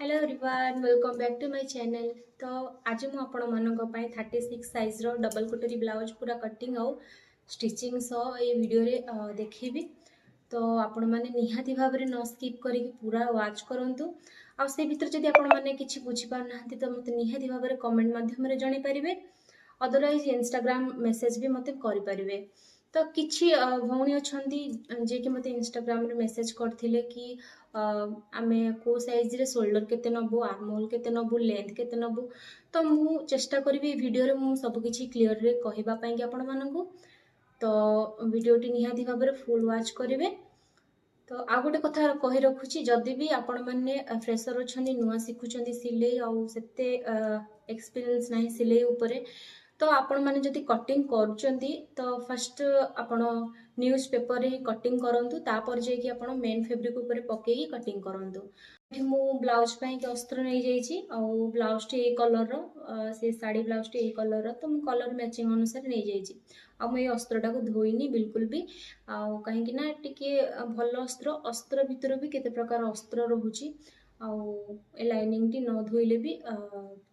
Hello everyone welcome back to my channel. तो आज मु आपण मानक पई 36 साइज रो डबल कटोरी ब्लाउज पूरा कटिंग आउ स्टिचिंग सह ये वीडियो रे देखिबी। तो आपण माने निहाती भाव रे न स्किप करी पूरा वाच करंतु। आ से भीतर जदि आपण माने किछि बुझी पार नाहंती तो मते निहाती भाव रे कमेंट माध्यम रे जणी परिबे। अदरवाइज इंस्टाग्राम मेसेज भी मते करि परिबे। तो किछि भौणी अछंती जे कि मते इंस्टाग्राम रे मेसेज करथिले कि आमे को साइज रे शोल्डर केते नबु, आर्म होल केते नबु, लेंथ केते नबु। तो मु चेष्टा करिबी वीडियो रे मु सब किछि क्लियर रे कहिबा पई कि आपण मानकु। तो वीडियो टी निहाती भाव रे फुल वाच करिवे। तो आ गोटे कथा कहि रखुची, जदि भी आपण माने फ्रेशर अछंती, नुआ सिखुचंती सिलाई आउ सेते एक्सपीरियंस नाही सिलाई ऊपरे, तो आपण माने जदि कटिंग करूचंती तो फर्स्ट आपण न्यूज़ पेपर रे कटिंग करंतु, तापर जे कि आपण मेन फैब्रिक ऊपर पकेई कटिंग करंतु। एठी मु ब्लाउज पई के अस्त्र नै जाईची आउ ब्लाउज टी ए कलर रो, से साड़ी ब्लाउज टी ए कलर रो, तो मु कलर मैचिंग अनुसार नै जाईची। आ मु ए अस्त्रटा को धोइनी बिल्कुल भी। आउ कहीं कि ना टिके भल अस्त्र अस्त्र भितर भी केते प्रकार अस्त्र रहुची। आउ ए लाइनिंग टी न धोइले भी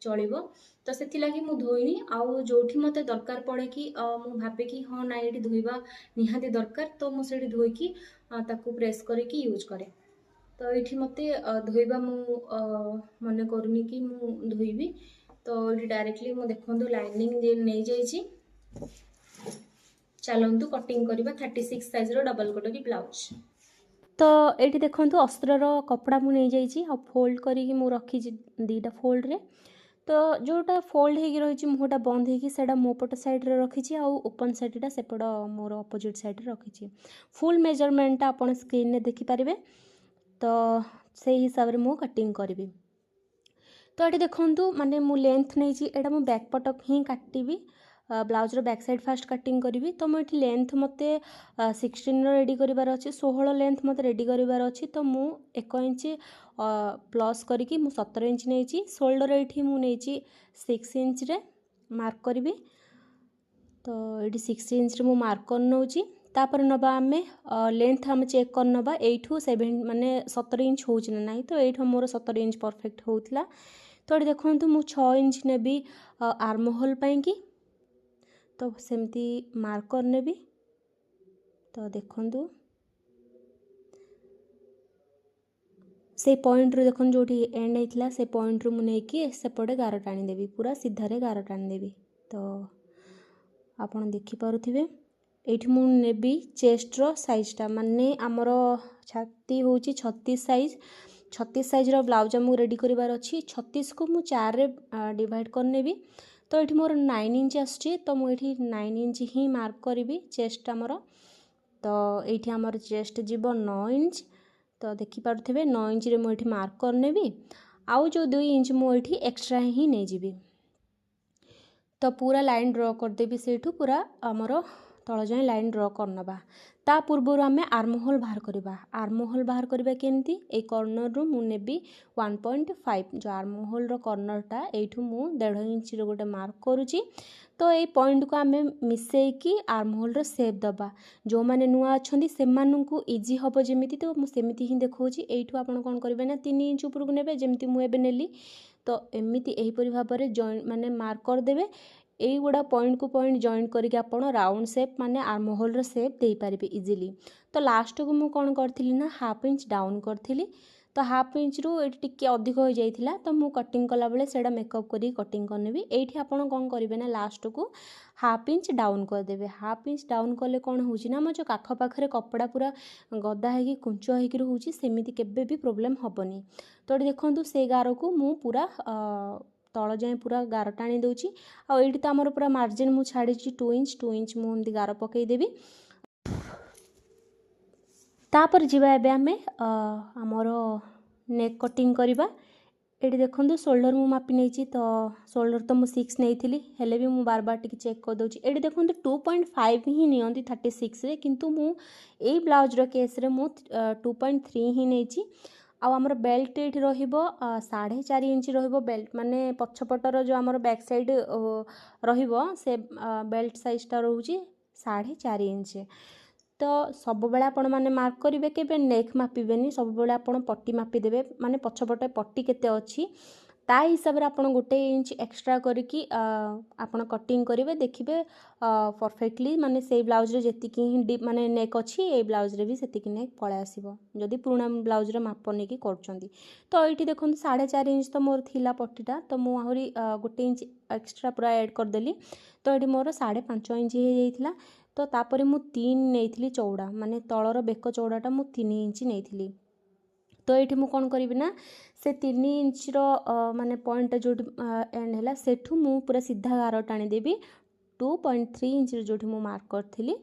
चलिबो। तो सेति लागि मु धोइनी। आउ जोठी मते दरकार पड़े कि मु भाबे कि हां ना एटी धोइबा निहाती दरकार, तो मु सेठी धोइकी ताकू प्रेस करके यूज करे। तो एठी मते धोइबा मु मने करूनी कि मु धोइबी। तो एठी डायरेक्टली मु देखंतु लाइनिंग जे नै जाईची। चलंतु कटिंग करिबा 36 साइज रो डबल कटोरी ब्लाउज। तो एठी देखंतु अस्त्र रो कपड़ा मु नै जाईची आ फोल्ड करिकि मु रखी दीटा फोल्ड रे। तो जोटा फोल्ड होगी रही मुहटा बंद होगी सेटा मो पट साइड रे रखी आउ ओपन साइडटा सेपट मोर अपोजिट साइड रे रखी। फुल मेजरमेंट आपण स्क्रीन रे देखि पारिबे। तो से हिसाब रे मु कटिंग करिवि। तो ये देखंतु माने मु लेंथ नै छी, एटा मु बैक पटक ही काटिबी। ब्लाउज रो बैक साइड फास्ट कटिंग करिवि। तो मु एठी लेंथ मते 16 रो रेडी करिवार अछि, 16 लेंथ मते रेडी करिवार अछि। तो मु 1 इंच प्लस करिकि मु 17 इंच नै छी। शोल्डर एठी मु नै छी 6 इंच रे मार्क करिवि। तो एठी 6 इंच रे मु मार्क कर नउची। तापर नबा आमे लेंथ हम चेक कर नबा एठू 7 माने 17 इंच होउछ ना नाही। तो एठू मोर 17 इंच परफेक्ट होउतला। तो एठी देखंतु मु 6 इंच नेबी आर्म होल पई की। तो सेमती मार्क कर नेबी। तो देखंतु से पॉइंट रो देखन जोठी एंड हेतला से पॉइंट रो मु नै की सेपटे गार टाणी देबी, पूरा सीधा रे गार टाणी देबी। तो आपण देखि पारुथिबे एठी मु नेबी चेस्ट रो साइजटा, माने हमर छाती होउची 36 साइज। 36 साइज रो ब्लाउज हमु रेडी करिवार अछि। 36 को मु 4 रे डिवाइड कर नेबी। तो एठी मोर 9 इंच आछी। तो मु एठी 9 इंच ही मार्क करिवि चेस्ट हमर। तो एठी हमर चेस्ट जीवो 9 इंच। तो देखि पारुथिबे 9 इंच रे मु एठी मार्क कर नेबी। आउ जो 2 इंच मु एठी एक्स्ट्रा ही नै जीबी। तो पूरा लाइन ड्रॉ कर देबी, सेठू पूरा हमर तळ जाय लाइन ड्रॉ कर नबा। ता पूर्वरु आमे आर्म होल बाहर करिबा। आर्म होल बाहर करिबा केमती, ए कॉर्नर रु मु नेबी 1.5 जो आर्म होल रो कॉर्नरटा एठू मु 1.5 इंच रो गोटे मार्क करूची। तो ए पॉइंट को आमे मिसेई की आर्म होल रो शेप दबा। जो माने नुआ अछंती सेमानंकु इजी हबो जेमिति, तो मु सेमिति ही देखौची। एठू आपण कोन करिबे ना 3 इंच ऊपर को नेबे, जेमिति मु एबे नेली। तो एमिति एही परि भाबरे जॉइंट माने मार्क कर देबे। एई गुडा पॉइंट को पॉइंट जॉइंट करके आपण राउंड शेप माने आर्म होल रो शेप देई पारिबे इजीली। तो लास्ट को मु कोन करथिली ना हाफ इंच डाउन करथिली। तो हाफ इंच रु एटी टिके अधिक हो जाइथिला। तो मु कटिंग कला बेले सेडा मेकअप करी कटिंग करनेबी। एठी आपण कोन करिवे ना लास्ट को हाफ इंच डाउन कर देबे। हाफ इंच डाउन कले कोन होउची ना, म जो काख पाखरे कपड़ा पूरा गदा हेकी कुंचो हेकी रहउची, सेमिति केबे भी प्रॉब्लम हबनी। तो एठी देखंतु से गारो को मु पूरा तळ जाय पूरा गार टाणी दउची। आ एठी त हमर पूरा मार्जिन मु छाड़ी 2 इंच मु एमती गार पकई देबी। तापर जीवा एबे आमे हमर नेक कटिंग करिबा। एठी देखंतु शोल्डर मु मापी नेची। तो शोल्डर तो मु 6 नेइथिली, हेले भी मु बार बार टिके चेक कर दउची। एठी देखंतु 2.5 ही नियंती 36 रे, किंतु मु एई ब्लाउज रो केस रे मु 2.3 ही नेची। आ हमर बेल्ट एठी रहिबो 4.5 इंच रहिबो बेल्ट, माने पछपटर जो हमर बैक साइड रहिबो से बेल्ट साइज ता रहउची 4.5 इंच। तो सब बेले आपण माने मार्क करेंगे केबे नेक मापिबेनी सब बेले आपण पट्टी मापिदेवे माने पछपटे पट्टी केते अछि ता हिसाब रे आपण 1 इंच एक्स्ट्रा करके आपण कटिंग करेंगे देखिए परफेक्टली माने से ब्लाउज रे जेतिकी डीप माने नेक अछि ए ब्लाउज रे भी सेतिकी नेक पळे आसीबो जदि पुराना ब्लाउज रे माप नेकी करछंती तो एठी देखो 4.5 इंच तो मोर थिला पट्टीटा तो मु आहुरी 1 इंच एक्स्ट्रा पूरा ऐड कर देली तो एठी मोर 5.5 इंच हे जाइथिला तो तापरे मु 3 नेइथिली चौड़ा माने तळर बेक चौड़ाटा मु 3 इंच नेइथिली तो ये मुझे कौन करी ना से 3 इंच माने पॉइंट जो एंड है सेठू मु पूरा सीधा गार टाणीदेवी 2.3 इंच जो मु मार्क करी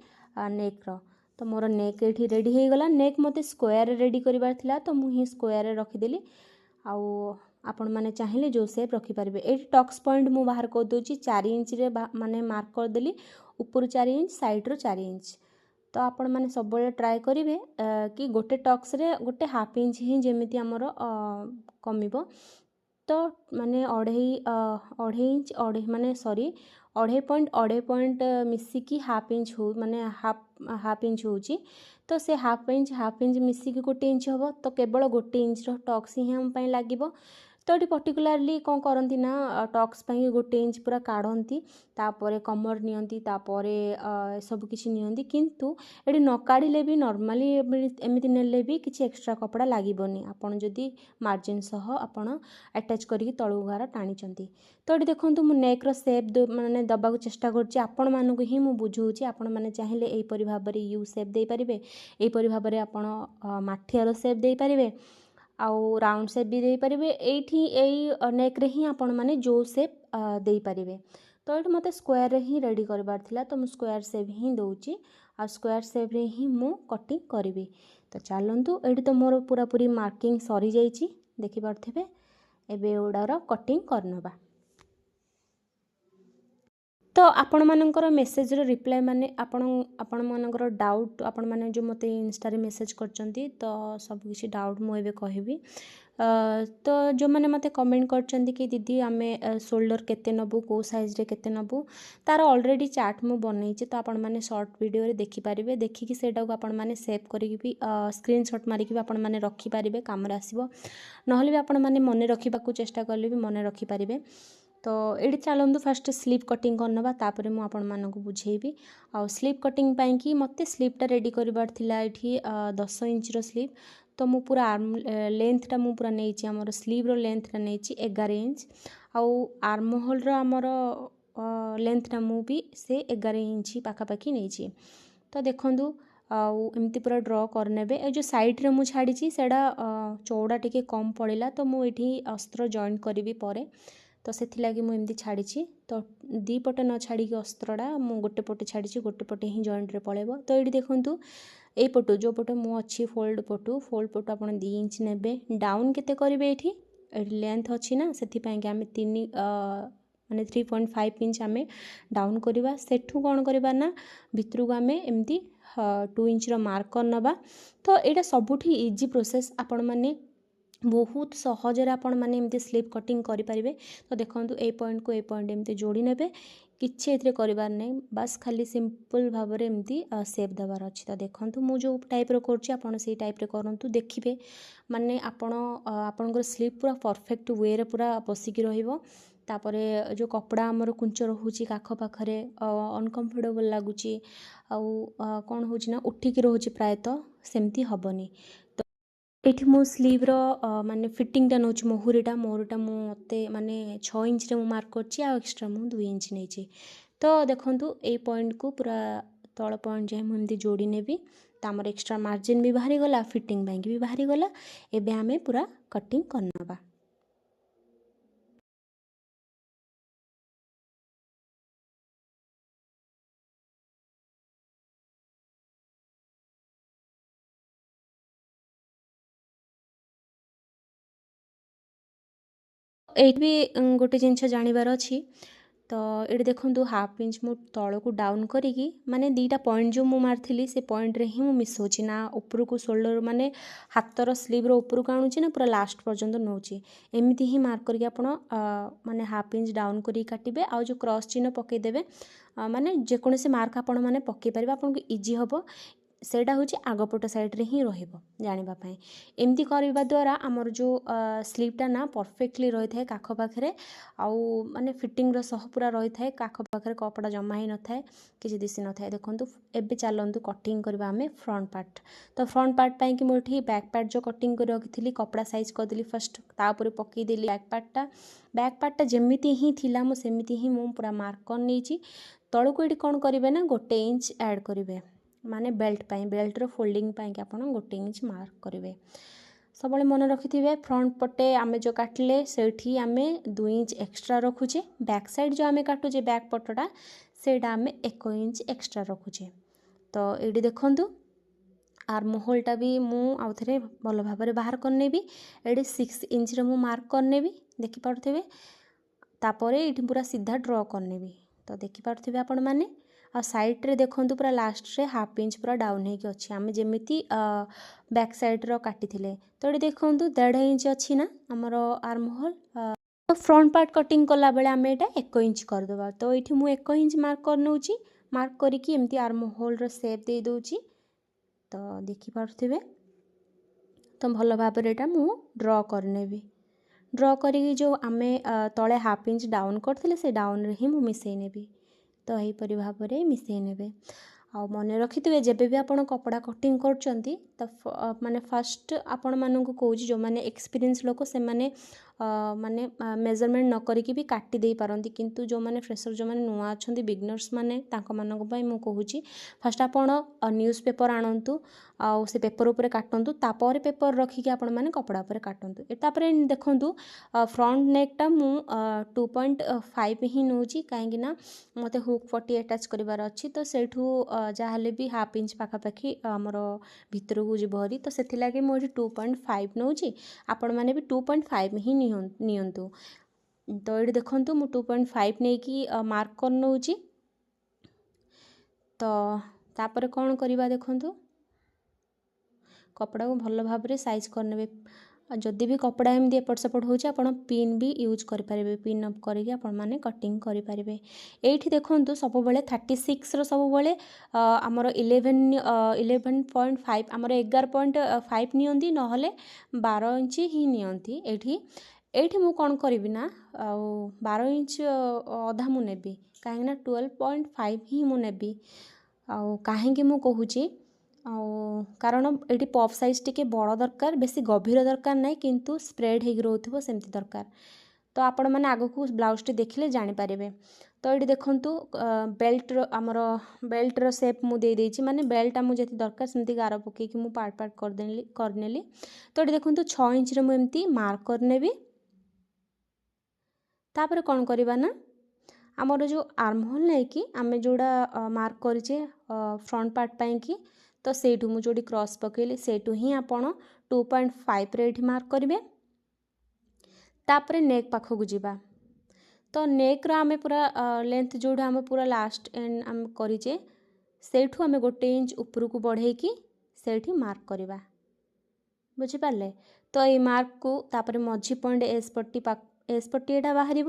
नेक रो तो मोर नेक ये रेडी हो गला नेक मते स्क्वायर रेडी करिवार थिला तो मुझे स्क्वायर रखीदेली आउ आपण मैंने चाहिए जो सेप रखिपारे ये टक्स पॉइंट मु बाहर कर दूची 4 इंच रे माने मार्क करदेली ऊपर 4 इंच साइड रो 4 इंच तो आपण मैंने सब बड़े ट्राए करेंगे कि गोटे टक्स रे गोटे हाफ इंच ही जमीती आमर कमिबो तो माने अढ़े इंच माने सॉरी अढ़े पॉइंट मिसिकी हाफ इंच हो माने हाफ इंच होची तो से हाफ इंच मिसिकी गोटे इंच हम तो केवल गोटे इंच टक्स ही हम पाई लागिबो तो ये पर्टिकुलाली कौन करती ना टक्स पाई गोटे इंच पूरा काढ़ती तापर कमर नियंती तापर सब किछि नियंती किंतु एडी न काढ़िले भी नॉर्मली एमिति नेले भी किछि एक्स्ट्रा कपड़ा लागिबोनी आपण जदी मार्जिन सह आपण अटैच करिक तळु गार टाणीचंती तो ये देखंतु मु नेक रो शेप माने दबाक चेष्टा करछि आपण मानकु ही मु बुझौछि आपण माने चाहिले एई परि भाबरे यू शेप देई परिबे एई परि भाबरे आपण माठिया रो शेप देई परिबे आउ राउंड शेप भी दे पारे यही नेक रे ही आपण माने जो शेप दे पारे तो ये मत स्क्वायर रे ही रेडी करबार थिला तो मु स्क्वायर शेप ही दउची आ स्क्वायर शेप रे ही मु कटिंग करिवि तो चलंतु एठी तो मोर पूरा पूरी मार्किंग सरी जाइची देखि पारथिबे एबे ओडार कटिंग करनबा तो आपण मानकर मेसेज रो रिप्लाई माने आपण मानकर डाउट आपण माने जो मते इंस्टा रे मेसेज करचंती तो सब किछि डाउट मु एबे कहबी तो जो माने मते कमेंट करचंती कि दीदी आमे शोल्डर केते नबु को साइज रे केते नबु तार ऑलरेडी चार्ट मु बनैछि तो आपण माने शॉर्ट वीडियो रे देखि पारिबे देखि कि सेटा को आपण माने सेव करिकि भी स्क्रीनशॉट मारि कि आपण माने रखि पारिबे काम रे आसीबो नहले भी आपण माने मने रखिबा को चेष्टा करले भी मने रखि पारिबे तो ये चलतु फास्ट स्लीव कटिंग करनबा तापर मु आपण मानक बुझेबी आ स्लीव कटिंग पाई कि मते स्लीवटा रेडी करबार थिला एठी 10 इंच रो स्लीव तो मु पूरा आर्म लेंथटा मु पूरा नेछि हमर स्लीव रो लेंथटा नेछि 11 इंच आउ आर्म होल रो हमर लेंथटा मु भी से 11 इंच पाखा पाखी नेछि तो देखंदु आउ एमती पूरा ड्रॉ करनेबे ए जो साइड रे मु छाड़ी सेडा चौड़ा टिके कम पड़िला तो मु एठी अस्त्र जॉइन करिवि परे तो से लगी मुझे छाड़ी तो दी पटे न छाड़ी अस्त्रटा मु गोटे पटे छाड़ी गोटे पटे ही जॉइंट रे पड़ेबो तो ये देखंतु ए पटु जो पटे मु अच्छी फोल्ड पटु आपण 2 इंच नेबे डाउन केते करिवे एठी लेंथ अच्छी ना सेथि पई कि हमें 3 माने 3.5 इंच आमे डाउन करवा सेठू कौन करवा ना भितर को आमे एमती 2 इंच रो मार्कर नबा तो एटा सबुठी इजी प्रोसेस आपण माने बहुत सहजरे आपण माने एमती स्लीव कटिंग करि परिबे तो देखंतु ए पॉइंट को ए पॉइंट एमती जोड़ी नेबे किछि एथरे करिवार नै बस खाली सिंपल भाबरे एमती शेप देवार अछि तो देखंतु मु जो टाइप रो करछि आपण सेही टाइप रे करंतु देखिबे माने आपणकर स्लीव पूरा परफेक्ट वे रे पूरा बसिकी रहिबो तापरे जो कपड़ा हमर कुंच रहउची काख पाखरे अनकंफर्टेबल लागुची आउ कोन होची ना उठिकी रहउची प्राय तो सेमती हबनी एठी मो स्लीव रो माने फिटिंगटा नोच मोहुरीटा मोते माने 6 इंच रे मु मार्क करछि आ एक्स्ट्रा मु 2 इंच नेछि तो देखंतु ए पॉइंट को पूरा तळ पॉइंट जे मु एमती जोड़ी नेबी त हमर एक्स्ट्रा मार्जिन भी बाहरी गला फिटिंग बैंक भी बाहरी गला एबे हमें पूरा कटिंग करनबा एट भी गोटे जिनस जानिबार अच्छी तो ये देखो हाफ इंच मु तल को डाउन करी माने दीटा पॉइंट जो मु मारथली से पॉइंट रे ही मु मिसौची ना ऊपर को शोल्डर माने हाथर स्लीव रो ऊपर को आणुची ना पूरा लास्ट पर्यंत नौची एमती ही मार्क करके आपण माने हाफ इंच डाउन करी काटिबे आ जो क्रॉस चिन्ह पकई देबे माने जेकोसी मार्क आपण माने पकई परिबे आपन को इजी हबो सेटा हूँ आगपट साइड्रे ही जानिबा पाई एमती करवा द्वारा आमर जो स्लीवटा ना परफेक्टली रही था काख पाखे आउ माने फिटिंग सह पूरा रही था काख पाखे कपड़ा जमा ही न था कि दिशि न था देखो एबे चलतु कटिंग करवा आम फ्रंट पार्ट तो फ्रंट पार्ट पाई कि मुझे बैक पार्ट जो कटिंग कर रखी कपड़ा साइज करदेली फर्स्ट तापर पकईदेली बैक पार्टा जमीती ही थिला मु सेमिति ही मु पूरा मार्क कर नहीं तलू को ये कौन करेंगे ना 1 इंच ऐड करेंगे माने बेल्टर फोल्डिंग पाई आप 1 इंच मार्क करेंगे सब मन रखि थे फ्रंट पटे आमे जो काटिले से आम 2 इंच एक्स्ट्रा रखुचे बैक साइड जो आम काटुचे बैक पटटा सेटा आम 1 इंच एक्स्ट्रा रखुचे तो ये देखु आर्म होलटा भी मुझे भल भाव बाहर करने ये 6 इंच मु मार्क करने देखिपे तापर ये पूरा सीधा ड्र करने तो देखिपे आपण मैंने आ साइड रे देखु पूरा लास्ट रे हाफ इंच पूरा डाउन होगी अच्छी आम जमी बैक साइड रो काटी थे तो ये देखु 1.5 इंच अच्छी ना आमर आर्म होल तो फ्रंट पार्ट कटिंग कला बेले आम यहाँ 1 इंच करदे तो ये मुझे 1 इंच मार्क कर नौची मार्क करके एमती आर्म होल रो शेप दे दूची तो देखिपे तो भल भाव मु ड्र करने ड्र करी जो आम तले हाफ इंच डाउन करते से डाउन रे ही मु मिसई नेबी तो यहीपरि भाव में मिसई ने आ मन रखि थे जब भी आप कपड़ा कटिंग करचंती तो माने फर्स्ट आपण मानू कौच जो मैंने एक्सपीरियंस लोक से माने माने मेजरमेंट न करिकी भी काटी दे पारंती किंतु जो मैंने फ्रेशर जो मैंने नुआ अच्छा बिगनर्स मैंने मुझे कहूँ फास्ट आपण न्यूज़ पेपर आणतु आउ से पेपर उपर काटतु तापर पेपर रखिकी आपण मैंने कपड़ा उपर काटतु तापर देखु फ्रंट नेकटा मु 2.5 ही नौची कहीं मते हुक पट्टी अटैच करार अच्छी तो सेठू जहाँ भी हाफ इंच पाखापाखि आमर भितर को जी भरी तो से लगे मुझे 2.5 नौची आपण मैंने भी 2.5 ही नियंतु तो ये देखु मु 2.5 नहीं कि मार्क कर नौची तो तापर कौन करवा देखु कपड़ा को भल भाव में साइज करने जदि भी कपड़ा एमती एपट सेपट हो पिन भी यूज करेंगे पिन अप करके आपण मैंने कटिंग करेंगे ये देखु सब 36 सब आमर 11.5 आमर 11.5 नियंती नहले 12 इंच ही नियंती एठी मु कौन करी ना 12 इंच अधा मु नेबी कहीं 12.5 ही मु नेबी कहीं मु कहूँ कारण ये पफ साइज टी बड़ दरकार बेसी गभीर दरकार ना किंतु स्प्रेड हो रोथो सेमती दरकार तो आपण मैंने आग को ब्लाउज टी देखले जानीपारे तो ये देखु बेल्ट आमर बेल्ट रो शेप मुझे देदेची माने बेल्ट मुझे दरकार सेमती गार पकईकी मु पार्ट पार्ट करनेली तो ये देखु 6 इंच मुझे मार्क करनेबी तापर कौन करवा ना आमर जो आर्म होल नहीं कि आम जोड़ा मार्क करें फ्रंट पार्ट पाई कि तो सेठू मु जोड़ी क्रॉस पकेली सेठू ही आपण 2.5 रे मार्क करेंगे तापर नेक पाखक जीवा तो नेक रो आमे पूरा लेंथ जोड़ा आम पूरा लास्ट एंड आम करें सेठू आम 1 इंच ऊपर को बढ़ेकी सेठी मार्क करवा बुझिपारे तो ये मार्क को तापर मझी पॉइंट एस पट्टी एटा बाहर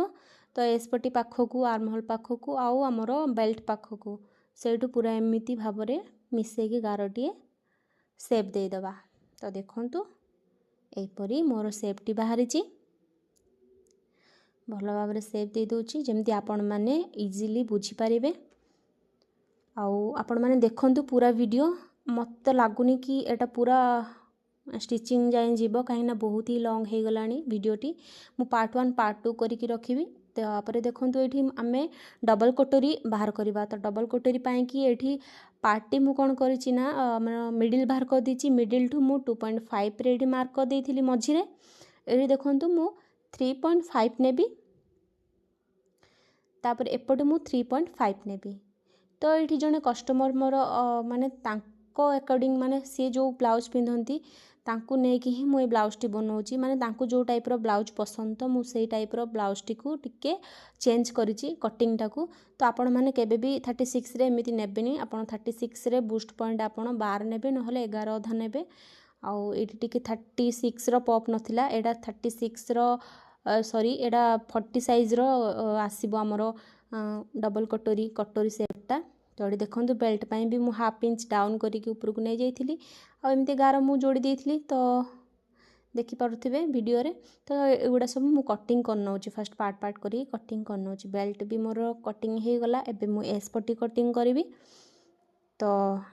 तो एस पट्टी पाखक आर्म होल पाखक आउ आमर बेल्ट पाखक सेठू पूरा एमती भाव में मिसेकी गारटीए सेप देदेबा तो देखु यहीपरी मोर सेपटी बाहरी भल भाव में सेप दे दूची जमती आपण मैंने इजीली बुझीपारे आपण मैंने देखंतु पूरा वीडियो मत लगुनि कि एटा पूरा स्टिचिंग जाए जीव कहीं बहुत ही लॉन्ग हो गलानी वीडियोटी मु पार्ट 1 पार्ट 2 करके रखी तापर देखु ये आम डबल कटोरी बाहर करवा तो डबल कटोरी पाई कि ये पार्टी मु कौन करी ना मिडिल बाहर कर दी मिडिल ठू मु 2.5 रे मार्क कर देती मझीरे ये देखु मु 3.5 नेबी तापर एपटे मु 3.5 नेबी तो ये जड़े कस्टमर मोर माने तांको अकॉर्डिंग माने सी जो ब्लाउज पिंधती तांको नेकी ही मुझे ब्लाउज टी बनाऊँगी माने तांको जो टाइप रो ब्लाउज पसंद तो मुझे टाइप रो ब्लाउज टी को टिके चेंज करिछि कटिंग टाकू तो आपण माने केबे भी 36 रे एमिति नेबेनी आपण 36 रे बूस्ट पॉइंट आपण 12 नेबे नहले 11 अधा नेबे आउ एटी टिके 36 रो पॉप नथिला एडा 36 रो सॉरी एडा 40 साइज रो आसीबो हमरो डबल कटोरी सेपटा तो ये देखो बेल्ट पाई भी मुझे हाफ इंच डाउन करके ऊपर को नहीं जाइली आमती गार मुझे जोड़ी देती तो देखिपे वीडियो रे। तो एगुड़ा सब मु कटिंग करनौ फर्स्ट पार्ट पार्ट करी कटिंग करनौ। बेल्ट भी मोर कटिंग हो गला। एबे मु एस पट्टी कटिंग करी। तो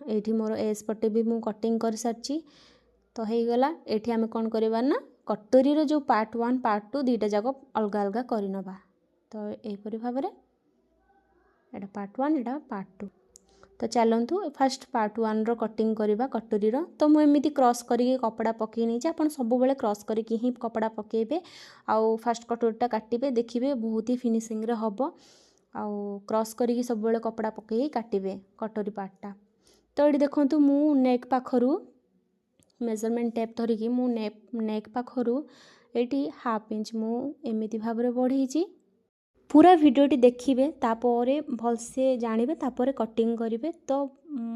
ये मोर एस पट्टी भी मु कटिंग कर सारी। तो हो गला ये आम कौन करवा ना कटोरी जो पार्ट 1 पार्ट 2 दुईटा जाक अलग अलग करनवा। तो यहीपरि भाव में एटा पार्ट 1 एटा पार्ट 2। तो चलतु फास्ट पार्ट 1 रो कटिंग करवा कटोरी रो। तो मुझे क्रॉस करके कपड़ा पकई नहीं आप सब बेले क्रॉस करके ही कपड़ा पकेबे। आउ फास्ट कटोरीटा काटिबे देखिए बहुत ही फिनिशिंग रे हबो। आउ क्रॉस करके सब बेले कपड़ा पकई काटिबे कटोरी पार्टटा। तो ये देखंतु मु नेक पाखरु मेजरमेंट टेप धरिकी मु नेक पाखरु एटी हाफ इंच मु एमिति भाव रे बढ़ेछि। पूरा वीडियोटी देखिए तापर भलसे जानवे तापर कटिंग करेंगे। तो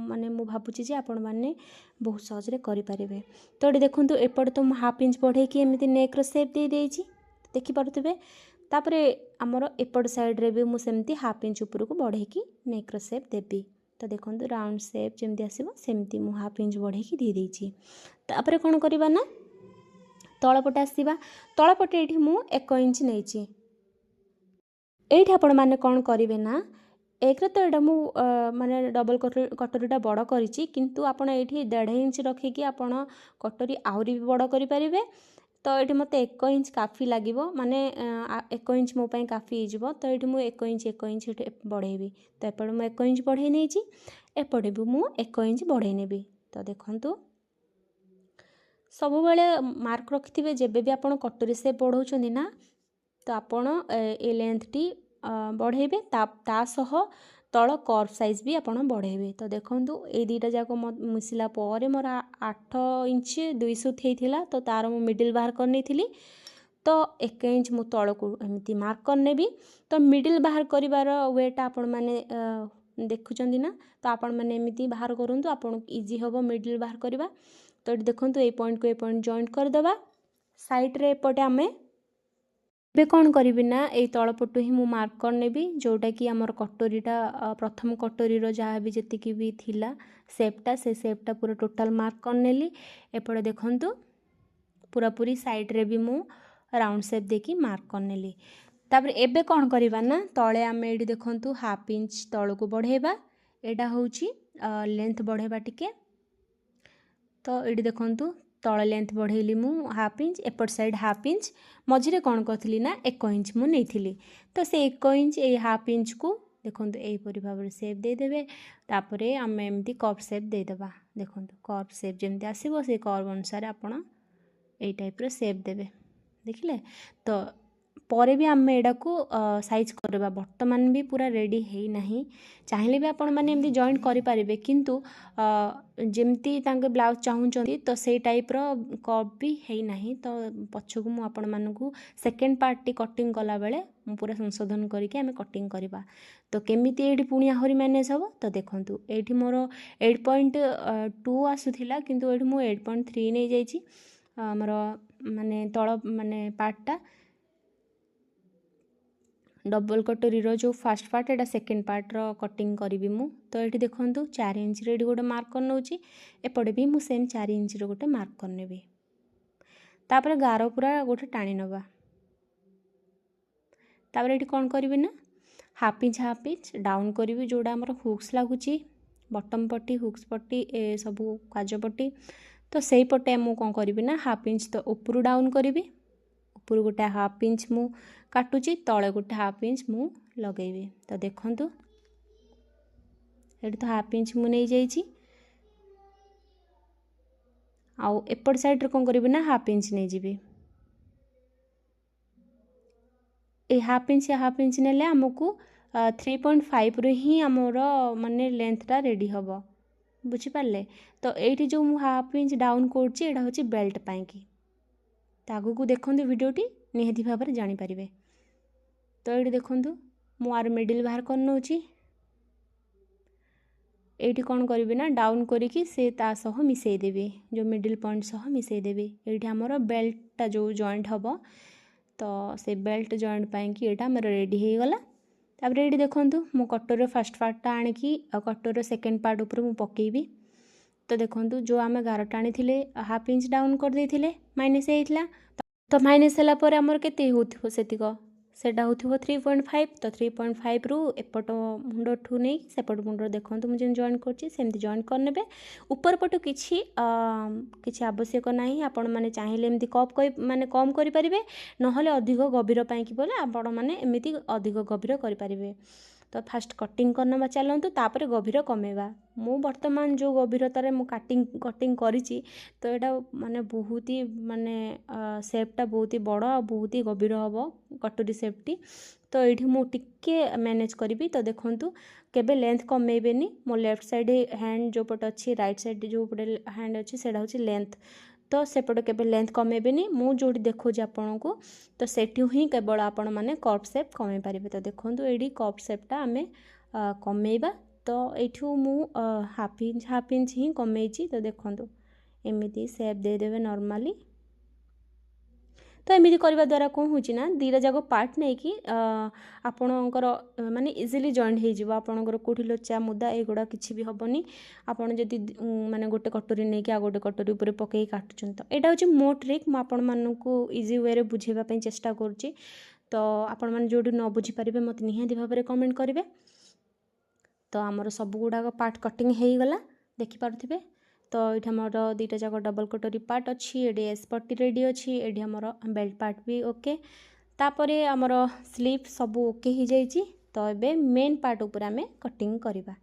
माने मु भावुची जे आपण माने बहुत सहजरे करें। तो ये देखो एपटे तो हाफ इंच बढ़े कि एमती नेक रो शेप दे देछि देखिपे। तापर आमर एपट साइड रे भी मु सेमती हाफ इंच ऊपर को बढ़े कि नेक रो शेप देबी। तो देखो राउंड शेप जमती आसीबो सेमती मु हाफ इंच बढ़े कि दे देछि। तापर कोन करबा ना तळपटे आसीबा। तळपटे एठी मु 1 इंच नेछि। एठी आपण माने कौन करेंगे ना एक तो यहाँ मु माने डबल कटोरीटा बड़ करिछि किंतु आपण एठी 1.5 इंच रखिकी आपण कटोरी आहरी भी बड़ करि परिबे। तो ये मत 1 इंच काफी लगे माने 1 इंच मो पाई काफी हो। तो ये मुझे 1 इंच बढ़ेबी। तो एपटे मुझे 1 इंच बढ़े नहीं एपटे भी मुझे 1 इंच बढ़े नेबी। तो देखंतु सब बेले मार्क रखिथिबे जेबे भी आपण कटोरी से बढ़ाउछन्ती ना तो आपण ए लेंथटी बढ़ेबे ता सह तल कर्व साइज भी आपण बढ़ेबे। तो देखंतु ए दुईटा जाक मिसला पर मोर 8 इंच 200 थेइथिला। तो तार मु मिडिल बाहर कर नेथिली। तो 1 इंच मु तल को एमती मार्क कर नेबी। तो मिडिल बाहर करिवार वेटा आपण माने देखुचंदी ना तो आपण माने एमती बाहर करंतु आपण इजी होबो मिडिल बाहर करबा। तो देखंतु ए पॉइंट को ए पॉइंट जॉइंट कर दबा साइड रे एपटे आमे बे कौन करी ना ये तलपटू ही मुझे मार्क करनेबी जोटा कि आमर कटोरीटा प्रथम कटोरी जहाँ भी जी भी थिला सेपटा से सेपटा पूरा टोटाल मार्क करनेली। एपटे देखंतु पूरा पूरी साइड रे भी मु राउंड शेप देकी मार्क करनेली। तापर एबे कौन करवा ना तले आम ये देखंतु हाफ इंच तल को बढ़ेबा। एटा होची लेंथ बढ़ेबा टिके। तो ये देखंतु तल लेंथ बढ़ेली मु हाफ इंच एपट साइड हाफ इंच मझिरे कौन करी ना 1 इंच मु नहीं। तो से 1 इंच ये हाफ इंच को देखो यहीपरि भाव में सेप देदेवे। तापर आम एमती कर्व सेप देदेबा। देखो कर्व सेप जमती आसो से कर्व अनुसार आपण ए टाइप रो सेप देवे देखिले। तो पर भी आम एडा को साइज करवा बर्तमान भी पूरा रेडी है नहीं चाहिए भी आपण मैंने एमती जॉइंट करें किंतु जमती तांके ब्लाउज चाहूँगी तो से टाइप रो कर्व भी है नहीं। तो पछकू मु आपण मानकू सेकेंड पार्ट टी कटिंग कला बेले मु पूरा संशोधन करके आम कटिंग करवा। तो केमिति एठी पुणी आहरी मैनेज हम। तो देखंतु एठी मोर 8.2 आसुथिला किंतु एठी मु 8.3 नहीं जाइछि। हमर माने तळ माने पार्टटा डबल कटोरी जो फास्ट पार्ट एटा सेकेंड पार्ट रो कटिंग करी मु। तो ये देखंतु 4 इंच रे गोटे मार्क कर नौची एपटे भी मु सेम 4 इंच रो गोटे मार्क कर नेबी। तापर गार पूरा गोटे टाणी नबा। तापर ये कौन करी ना हाफ इंच डाउन करी जोड़ा आमर हुक्स लगुच बटम पट्टी हुक्स पट्टी ए सबू काज पट्टी। तो सही पटे मु कौन करी ना हाफ इंच तो ऊपर डाउन करी ऊपर गोटे हाफ इंच मु काटुची तले गोटे हाफ इंच मु लगेबी। तो देखंतु ये तो हाफ इंच मु नहीं जाइछि आउ एपट साइड रे कौन करी ना हाफ इंच नहीं जीबी। ए हाफ इंच नेले आमको 3.5 रो ही आमर माने लेंथटा रेडी हबो बुझी पारले। तो एठी जो मु हाफ इंच डाउन करछि एटा होछि बेल्ट पाई की। तागु को देखंतु वीडियोटी निहाती भाव में जानि परिबे। तो ये देखंतु मु आर मिडिल बाहर कर नौछि एठी कौन करी ना डाउन करिकी से ता सह मिसई देबी जो मिडिल पॉइंट सह मिसई देबी। एठी हमर बेल्टटा जो जॉइंट हबो तो से बेल्ट जॉइंट पाई कि एटा हमर रेडी हो गला। तापर ये देखंतु मो कटर फर्स्ट पार्टटा आनिकी कटर सेकेंड पार्ट ऊपर मु पकेबी। तो देखंतु जो आमे गारटा आनी हाफ इंच डाउन कर देथिले माइनस होइथिला तो माइनस होला पर हमर केते होथिबो सेतिक सेटा होथिबो 3.5 तो 3.5 रु एपट मुंड ठु नै सेपट मुंड देखंतु मु जेन जॉइन करछि सेमति जॉइन कर नेबे। ऊपर पटु किछि आवश्यक नाही आपण माने चाहिले एमति कप माने कम करि परिबे नहले अधिक गभीर पाई कि बोले आपण माने एमिति अधिक गभीर करि परिबे। तो फास्ट कटिंग करना चलतु तापर गभीर कमेवा। मु वर्तमान जो गभीरतार मु कटिंग करिछि तो एटा माने बहुत ही माने शेपटा बहुत ही बड़ आ बहुत ही गभीर हबो कटोरी शेपटी। तो ये मु टिके मैनेज करी। तो देखंतु केबे लेंथ कमेबेनी। मो लेफ्ट साइड हैंड जो पट अच्छी राइट साइड जो पटे हैंड अच्छी सेटा होची लेंथ तो सेपटे केबे लेंथ कमेबेनी। मु जोटी देखोजी आपन को तो सेठी ही केवल आपण माने कर्व शेप कमे पारिबे। तो देखंतु एडी कर्व शेपटा आमे कमेबा। तो एठू मु हाफ इंच ही कमेची। तो देखंतु एमिति शेप दे देबे नॉर्मली। तो एमिति करबा द्वारा कोन होची ना दीरा जागो पार्ट नै कि आपणकर माने इजीली जॉइंट हो जिवो। आपणकर कोठी लोचा मुदा एगुडा किछि भी हबनी। आपण जदि माने गोटे कटोरी नै कि आ गोटे कटोरी ऊपर पके काटुचन तो एटा होची मो ट्रिक। मु आपण मानकू इजी वे रे बुझेबा पई चेष्टा करछि। तो आपण माने जोडी न बुझी परिबे मते निहाती भाबरे कमेंट करिवे। तो आमर सब गुडा पार्ट कटिंग हो गला देखि पारथिबे। तो ये मोर दुईटा जाक डबल कटोरी पार्ट अच्छी ये एस पट्टी रेडी अच्छी ये आमर बेल्ट पार्ट भी ओके। तापरे आमर स्लीव सब ओके हो जाइए। तो ये मेन पार्ट उपर आमे कटिंग करवा।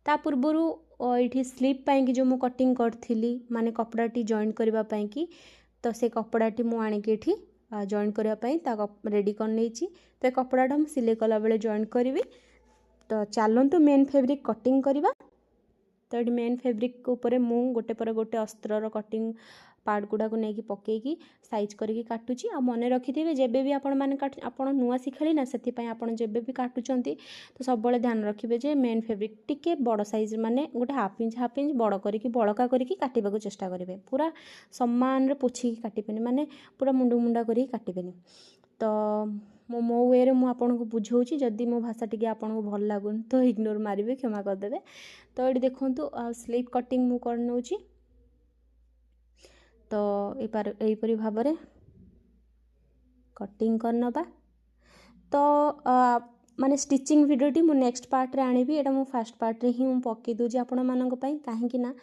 ता पूर्वर ये स्लीव पाई जो मु कटिंग करी माने कपड़ाटी जॉइन करने की तो से कपड़ाटी मु आणिकी जॉइन करने रेडी कर नहीं। तो कपड़ाटा मुझे सिलाई कला बेले जॉइन करी। तो चलतु मेन फैब्रिक कटिंग करवा। तो ये मेन फैब्रिक ऊपर मु गोटे पर गोटे अस्त्रर कटिंग पार्ट गुड़ा को लेकिन पकईकी साइज करके काटुची। आ मन रखिथे जेबे भी आपण माने आपण नुआ शिखाली ना से आपण जेबे भी काटुचंती तो सब बड़े ध्यान रखिए जे मेन फैब्रिक टिके बड़ साइज माने गोटे हाफ इंच बड़ करके बड़का करके काटिबा को चेष्टा करेंगे। पूरा सम्मान रे पोछी काटिबेनी माने पूरा मुंडा मुंडा करके काटिबेनी। तो मो वे रे मु आपन को बुझाऊँ जदि मो भाषा टी आपन को भल लगुन तो इग्नोर मारे क्षमा करदे। तो ये देखंतु स्लीव कटिंग मु कर नउची। तो यहीपरी भाव में कटिंग करनबा। तो माने स्टिचिंग वीडियोटी मु नेक्स्ट पार्ट रे आनिबी। एटा मु फर्स्ट पार्ट रे ही मु पक्की दूजी आपण मानक पई काहेकि ना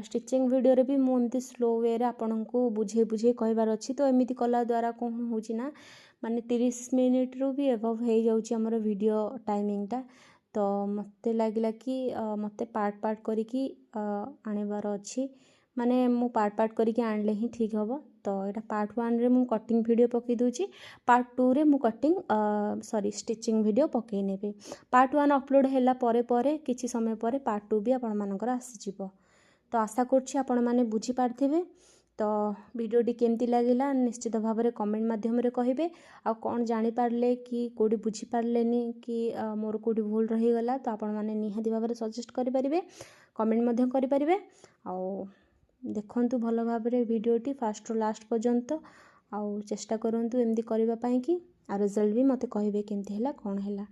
स्टिचिंग वीडियो रे भी मु एमती स्लो वे रे आपण को बुझे बुझे कहबार अछि। तो एमिति कला द्वारा कोन होची ना माने 30 मिनिट रु भी एबव हो जाउची हमर वीडियो टाइमिंगटा। तो मते लागिला कि मते पार्ट पार्ट करिकी आनिबार अछि। माने मु पार्ट पार्ट करके आणले ही ठीक हम। तो यहाँ पार्ट 1 रे मु कटिंग वीडियो पकई दूची। पार्ट 2 रे मु कटिंग सॉरी स्टिचिंग वीडियो पकई नेबे। पार्ट 1 अपलोड हैला परे परे किछि समय परे पार्ट 2 भी आपण मानकर आसी जिवो। तो आशा करछि आपण माने बुझी पारथिबे। तो वीडियोटी केमती लागिला निश्चित भाव में कमेंट माध्यम रे कहिबे। आ कोन जानि पारले कि कोडी बुझी पारलेनी कि मोर कोडी भूल रही गला तो आपण माने निहाती भाव में सजेस्ट करि परिबे कमेंट मध्यम करि परिबे। आ देखंतु भल भाव में वीडियोटी फास्ट रु लास्ट पर्यंत आउ चेष्टा करंतु एमती करबा पई कि आ रिजल्ट भी मते कहिबे केमती हैला कोन हैला।